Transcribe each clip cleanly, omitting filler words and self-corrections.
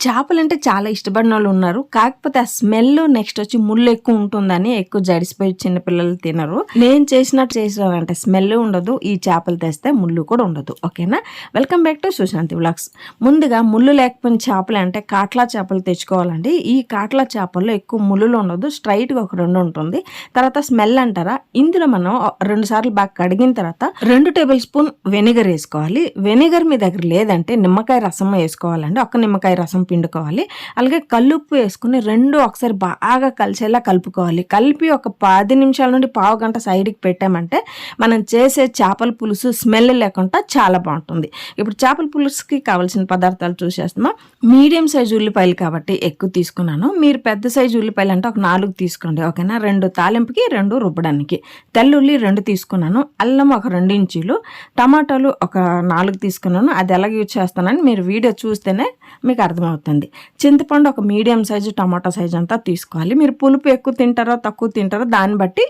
చేపలంటే చాలా ఇష్టపడినోళ్ళు ఉన్నారు. కాకపోతే ఆ స్మెల్ నెక్స్ట్ వచ్చి ముళ్ళు ఎక్కువ ఉంటుందని ఎక్కువ జడిసిపోయి చిన్నపిల్లలు తినరు. నేను చేసినట్టు చేసానంటే స్మెల్ ఉండదు, ఈ చేపలు తెస్తే ముళ్ళు కూడా ఉండదు. ఓకేనా, welcome back to Sushanti vlogs. ముందుగా ముళ్ళు లేకపోయిన చేపలు అంటే కాట్లా చేపలు తెచ్చుకోవాలండి. ఈ కాట్లా చేపల్లో ఎక్కువ ముళ్ళులు ఉండదు, స్ట్రైట్గా ఒక 2 ఉంటుంది. తర్వాత స్మెల్ అంటారా, ఇందులో మనం 2 సార్లు బాగా కడిగిన తర్వాత 2 టేబుల్ స్పూన్ వెనిగర్ వేసుకోవాలి. వెనిగర్ మీ దగ్గర లేదంటే నిమ్మకాయ రసం వేసుకోవాలండి. ఒక నిమ్మకాయ రసం పిండుకోవాలి. అలాగే కల్లుప్పు వేసుకుని 2 ఒకసారి బాగా కలిసేలా కలుపుకోవాలి. కలిపి ఒక 10 నిమిషాల నుండి పావు గంట సైడ్కి పెట్టామంటే మనం చేసే చేపల పులుసు స్మెల్ లేకుండా చాలా బాగుంటుంది. ఇప్పుడు చేపల పులుసుకి కావాల్సిన పదార్థాలు చూసేస్తున్నాం. మీడియం సైజు ఉల్లిపాయలు కాబట్టి ఎక్కువ తీసుకున్నాను. మీరు పెద్ద సైజు ఉల్లిపాయలు అంటే ఒక 4 తీసుకోండి. ఓకేనా, 2 తాలింపుకి, 2 రుబ్బడానికి. తెల్లుల్లి 2 తీసుకున్నాను. అల్లం ఒక 2 ఇంచీలు, టమాటాలు ఒక 4 తీసుకున్నాను. అది ఎలా యూజ్ చేస్తానని మీరు వీడియో చూస్తేనే మీకు అర్థమవుతుంది. చింతపండు ఒక మీడియం సైజు టమాటా సైజు అంతా తీసుకోవాలి. మీరు పులుపు ఎక్కువ తింటారో తక్కువ తింటారో దాన్ని బట్టి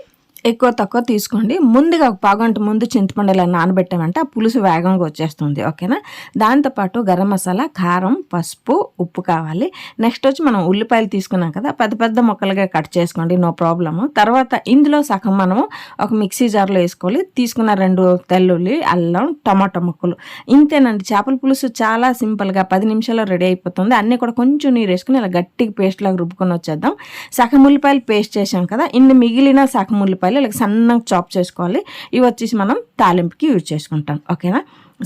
ఎక్కువ తక్కువ తీసుకోండి. ముందుగా ఒక పావుగంట ముందు చింతపండు ఇలా నానబెట్టామంటే ఆ పులుసు వేగంగా వచ్చేస్తుంది. ఓకేనా, దాంతోపాటు గరం మసాలా, కారం, పసుపు, ఉప్పు కావాలి. నెక్స్ట్ వచ్చి మనం ఉల్లిపాయలు తీసుకున్నాం కదా, పెద్ద పెద్ద ముక్కలుగా కట్ చేసుకోండి, నో ప్రాబ్లము. తర్వాత ఇందులో సగం మనము ఒక మిక్సీ జార్లో వేసుకోవాలి. తీసుకున్న 2 తెల్లుల్లి, అల్లం, టమాటా ముక్కలు. ఇంతేనండి, చేపల పులుసు చాలా సింపుల్గా 10 నిమిషాల్లో రెడీ అయిపోతుంది. అన్నీ కూడా కొంచెం నీరు వేసుకుని ఇలా గట్టిగా పేస్ట్ లాగా రుబ్బుకొని వచ్చేద్దాం. సగం ఉల్లిపాయలు పేస్ట్ చేసాం కదా, ఇన్ని మిగిలిన సగం ఉల్లిపాయలు ఇలా సన్నంగా చాప్ చేసుకోవాలి. ఇవి వచ్చేసి మనం తాలింపుకి యూజ్ చేసుకుంటాం. ఓకేనా,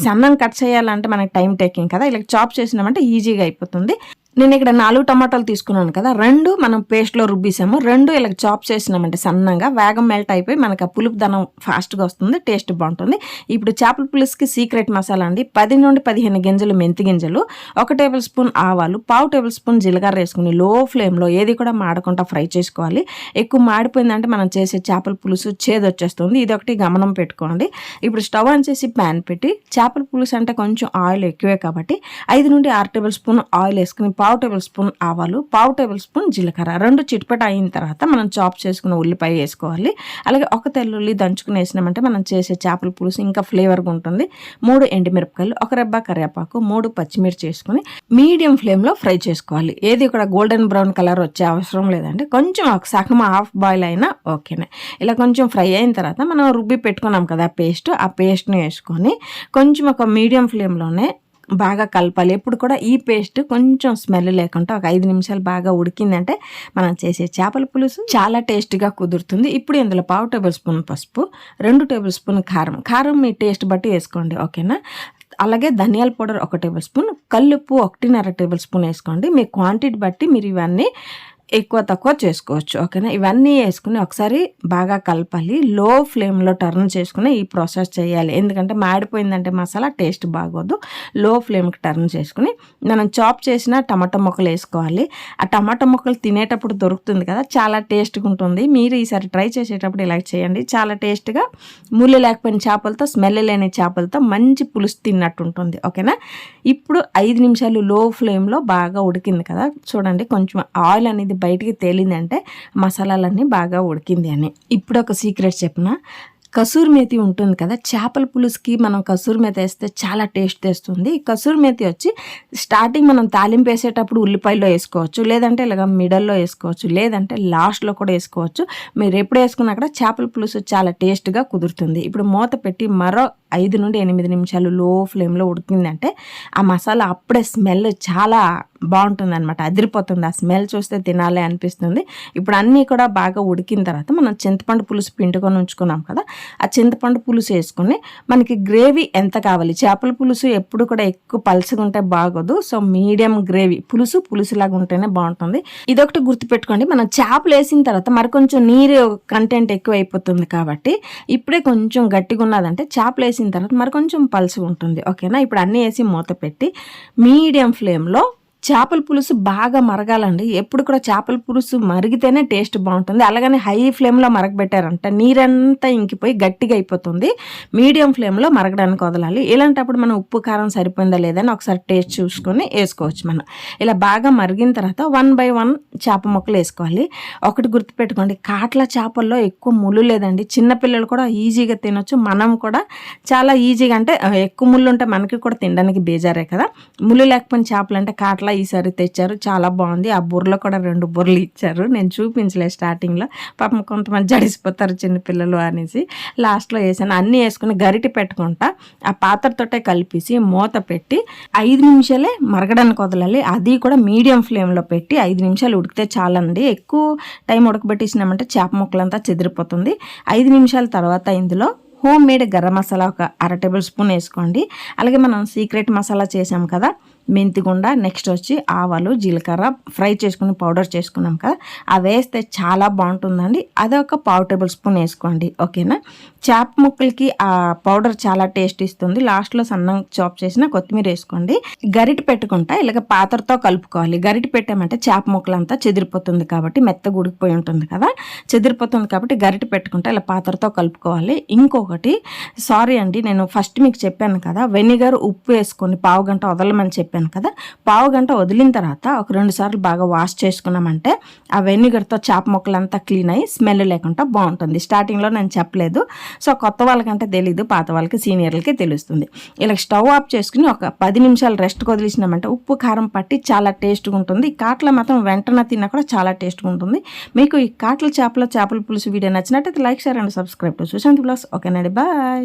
సన్నం కట్ చేయాలంటే మనకి టైం టేకింగ్ కదా, ఇలా చాప్ చేసినామంటే ఈజీగా అయిపోతుంది. నేను ఇక్కడ 4 టమాటాలు తీసుకున్నాను కదా, 2 మనం పేస్ట్లో రుబ్బేసాము, 2 ఇలా చాప్ చేసినామంటే సన్నంగా వేగం మెల్ట్ అయిపోయి మనకు ఆ పులుపు దనం ఫాస్ట్గా వస్తుంది, టేస్ట్ బాగుంటుంది. ఇప్పుడు చేపల పులుసుకి సీక్రెట్ మసాలా అండి. 10 నుండి 15 గింజలు మెంతి గింజలు, 1 టేబుల్ స్పూన్ ఆవాలు, పావు టేబుల్ స్పూన్ జీలకర్ర వేసుకుని లో ఫ్లేమ్లో ఏది కూడా మాడకుండా ఫ్రై చేసుకోవాలి. ఎక్కువ మాడిపోయిందంటే మనం చేసే చేపల పులుసు చేదు వచ్చేస్తుంది, ఇది ఒకటి గమనం పెట్టుకోండి. ఇప్పుడు స్టవ్ ఆన్ చేసి ప్యాన్ పెట్టి, చేపల పులుసు అంటే కొంచెం ఆయిల్ ఎక్కువే కాబట్టి 5 నుండి 6 టేబుల్ స్పూన్ ఆయిల్ వేసుకుని పావు టేబుల్ స్పూన్ ఆవాలు, పావు టేబుల్ స్పూన్ జీలకర్ర, 2 చిట్పట అయిన తర్వాత మనం చాప్ చేసుకున్న ఉల్లిపాయ వేసుకోవాలి. అలాగే 1 తెల్లుల్లి దంచుకుని వేసినామంటే మనం చేసే చేపల పులుసు ఇంకా ఫ్లేవర్గా ఉంటుంది. 3 ఎండుమిరపకాయలు, 1 రెబ్బ కరివేపాకు, 3 పచ్చిమిర్చి వేసుకుని మీడియం ఫ్లేమ్లో ఫ్రై చేసుకోవాలి. ఏది కూడా గోల్డెన్ బ్రౌన్ కలర్ వచ్చే అవసరం లేదండి, కొంచెం ఒక సగం హాఫ్ బాయిల్ అయినా ఓకేనే. ఇలా కొంచెం ఫ్రై అయిన తర్వాత మనం రుబ్బి పెట్టుకున్నాం కదా పేస్ట్, ఆ పేస్ట్ని వేసుకొని కొంచెం ఒక మీడియం ఫ్లేమ్లోనే బాగా కలపాలి. ఎప్పుడు కూడా ఈ పేస్ట్ కొంచెం స్మెల్ లేకుండా ఒక 5 నిమిషాలు బాగా ఉడికిందంటే మనం చేసే చేపల పులుసు చాలా టేస్ట్గా కుదురుతుంది. ఇప్పుడు ఇందులో పావు టేబుల్ స్పూన్ పసుపు, 2 టేబుల్ స్పూన్ కారం మీ టేస్ట్ బట్టి వేసుకోండి. ఓకేనా, అలాగే ధనియాల పౌడర్ 1 టేబుల్ స్పూన్, కల్లుప్పు 1.5 టేబుల్ స్పూన్ వేసుకోండి. మీ క్వాంటిటీ బట్టి మీరు ఇవన్నీ ఎక్కువ తక్కువ చేసుకోవచ్చు. ఓకేనా, ఇవన్నీ వేసుకుని ఒకసారి బాగా కలపాలి. లో ఫ్లేమ్లో టర్న్ చేసుకుని ఈ ప్రాసెస్ చేయాలి, ఎందుకంటే మాడిపోయిందంటే మసాలా టేస్ట్ బాగోదు. లో ఫ్లేమ్కి టర్న్ చేసుకుని మనం చాప్ చేసిన టమాటా ముక్కలు వేసుకోవాలి. ఆ టమాటా ముక్కలు తినేటప్పుడు దొరుకుతుంది కదా, చాలా టేస్ట్గా ఉంటుంది. మీరు ఈసారి ట్రై చేసేటప్పుడు ఇలా చేయండి, చాలా టేస్ట్గా ముళ్ళు లేకపోయిన చేపలతో, స్మెల్ లేని చేపలతో మంచి పులుసు తిన్నట్టు ఉంటుంది. ఓకేనా, ఇప్పుడు 5 నిమిషాలు లో ఫ్లేమ్లో బాగా ఉడికింది కదా, చూడండి కొంచెం ఆయిల్ అనేది బయటికి తేలిందంటే మసాలాలన్నీ బాగా ఉడికింది అని. ఇప్పుడు ఒక సీక్రెట్ చెప్పిన, కసూరి మేతి ఉంటుంది కదా, చేపల పులుసుకి మనం కసూరి మేతి వేస్తే చాలా టేస్ట్ తెస్తుంది. కసూరి మేతి వచ్చి స్టార్టింగ్ మనం తాలింపు వేసేటప్పుడు ఉల్లిపాయలో వేసుకోవచ్చు, లేదంటే ఇలాగ మిడల్లో వేసుకోవచ్చు, లేదంటే లాస్ట్లో కూడా వేసుకోవచ్చు. మీరు ఎప్పుడు వేసుకున్నా కూడా చేపల పులుసు చాలా టేస్ట్గా కుదురుతుంది. ఇప్పుడు మూత పెట్టి మరో 5 నుండి 8 నిమిషాలు లో ఫ్లేమ్లో ఉడికిందంటే ఆ మసాలా అప్పుడే స్మెల్ చాలా బాగుంటుంది అనమాట, అదిరిపోతుంది. ఆ స్మెల్ చూస్తే తినాలి అనిపిస్తుంది. ఇప్పుడు అన్నీ కూడా బాగా ఉడికిన తర్వాత మనం చింతపండు పులుసు పిండుకొని ఉంచుకున్నాం కదా, ఆ చింతపండు పులుసు వేసుకొని మనకి గ్రేవీ ఎంత కావాలి. చేపల పులుసు ఎప్పుడు కూడా ఎక్కువ పలుచగా ఉంటే బాగోదు, సో మీడియం గ్రేవీ పులుసులాగా ఉంటేనే బాగుంటుంది. ఇదొకటి గుర్తుపెట్టుకోండి, మనం చేపలు వేసిన తర్వాత మరి కొంచెం నీరు కంటెంట్ ఎక్కువ అయిపోతుంది కాబట్టి ఇప్పుడే కొంచెం గట్టిగా ఉన్నదంటే చేపలు వేసిన తర్వాత మరి కొంచెం పలుచగా ఉంటుంది. ఓకేనా, ఇప్పుడు అన్నీ వేసి మూత పెట్టి మీడియం ఫ్లేమ్లో చేపల పులుసు బాగా మరగాలండి. ఎప్పుడు కూడా చేపల పులుసు మరిగితేనే టేస్ట్ బాగుంటుంది. అలాగని హై ఫ్లేమ్లో మరగబెట్టారంటే నీరంతా ఇంకిపోయి గట్టిగా అయిపోతుంది. మీడియం ఫ్లేమ్లో మరగడానికి వదలాలి. ఇలాంటప్పుడు మనం ఉప్పు కారం సరిపోయిందా లేదని ఒకసారి టేస్ట్ చూసుకొని వేసుకోవచ్చు. మనం ఇలా బాగా మరిగిన తర్వాత 1 by 1 చేప ముక్కలు వేసుకోవాలి. ఒకటి గుర్తుపెట్టుకోండి, కాట్ల చేపల్లో ఎక్కువ ముళ్ళు లేదండి, చిన్నపిల్లలు కూడా ఈజీగా తినొచ్చు, మనం కూడా చాలా ఈజీగా. అంటే ఎక్కువ ముళ్ళు ఉంటే మనకి కూడా తినడానికి బేజారే కదా. ముళ్ళు లేకపోయిన చేపలు అంటే కాట్ల మళ్ళీ ఈసారి తెచ్చారు, చాలా బాగుంది. ఆ బుర్రలో కూడా 2 బుర్రలు ఇచ్చారు. నేను చూపించలేదు స్టార్టింగ్లో, పాపం కొంతమంది జడిసిపోతారు చిన్నపిల్లలు అనేసి లాస్ట్లో వేసాను. అన్నీ వేసుకుని గరిటె పెట్టుకుంటా ఆ పాత్రతోటే కలిపేసి మూత పెట్టి 5 నిమిషాలే మరగడానికి వదలాలి. అది కూడా మీడియం ఫ్లేమ్లో పెట్టి 5 నిమిషాలు ఉడికితే చాలండి. ఎక్కువ టైం ఉడకబెట్టేసినామంటే చేప ముక్కలంతా చెదిరిపోతుంది. 5 నిమిషాల తర్వాత ఇందులో హోమ్ మేడ్ గరం మసాలా ఒక 1/2 టేబుల్ స్పూన్ వేసుకోండి. అలాగే మనం సీక్రెట్ మసాలా చేసాం కదా, మెంతిగుండ, నెక్స్ట్ వచ్చి ఆవాలు, జీలకర్ర ఫ్రై చేసుకుని పౌడర్ చేసుకున్నాం కదా, అవి వేస్తే చాలా బాగుంటుందండి. అదే ఒక 1/4 టేబుల్ స్పూన్ వేసుకోండి. ఓకేనా. చేప ముక్కలకి ఆ పౌడర్ చాలా టేస్ట్ ఇస్తుంది. లాస్ట్లో సన్నంగా చాప్ చేసిన కొత్తిమీర వేసుకోండి. గరిటె పెట్టుకుంటా ఇలాగ పాత్రతో కలుపుకోవాలి. గరిటె పెట్టామంటే చేప ముక్కలంతా చెదిరిపోతుంది కాబట్టి, మెత్తగా ఉడికిపోయి ఉంటుంది కదా, చెదిరిపోతుంది కాబట్టి గరిటె పెట్టుకుంటా ఇలా పాత్రతో కలుపుకోవాలి. ఇంకొకటి సారీ అండి, నేను ఫస్ట్ మీకు చెప్పాను కదా, వెనిగర్ ఉప్పు వేసుకొని 1/2 గంట వదలమని చెప్పాను కదా. 1/2 గంట వదిలిన తర్వాత ఒక 2 సార్లు బాగా వాష్ చేసుకున్నామంటే ఆ వెనిగర్తో చేప ముక్కలంతా క్లీన్ అయ్యి స్మెల్ లేకుండా బాగుంటుంది. స్టార్టింగ్లో నేను చెప్పలేదు, సో కొత్త వాళ్ళకంటే తెలీదు, పాత వాళ్ళకి సీనియర్లకి తెలుస్తుంది. ఇలా స్టవ్ ఆఫ్ చేసుకుని ఒక 10 నిమిషాలు రెస్ట్ వదిలేసినామంటే ఉప్పు కారం పట్టి చాలా టేస్ట్గా ఉంటుంది. ఈ కాట్ల మాత్రం వెంటనే తిన్నా కూడా చాలా టేస్ట్గా ఉంటుంది. మీకు ఈ కాట్ల చేపల పులుసు వీడియో నచ్చినట్టయితే like, share and subscribe to Sushant blogs. ఓకేనండి, బాయ్.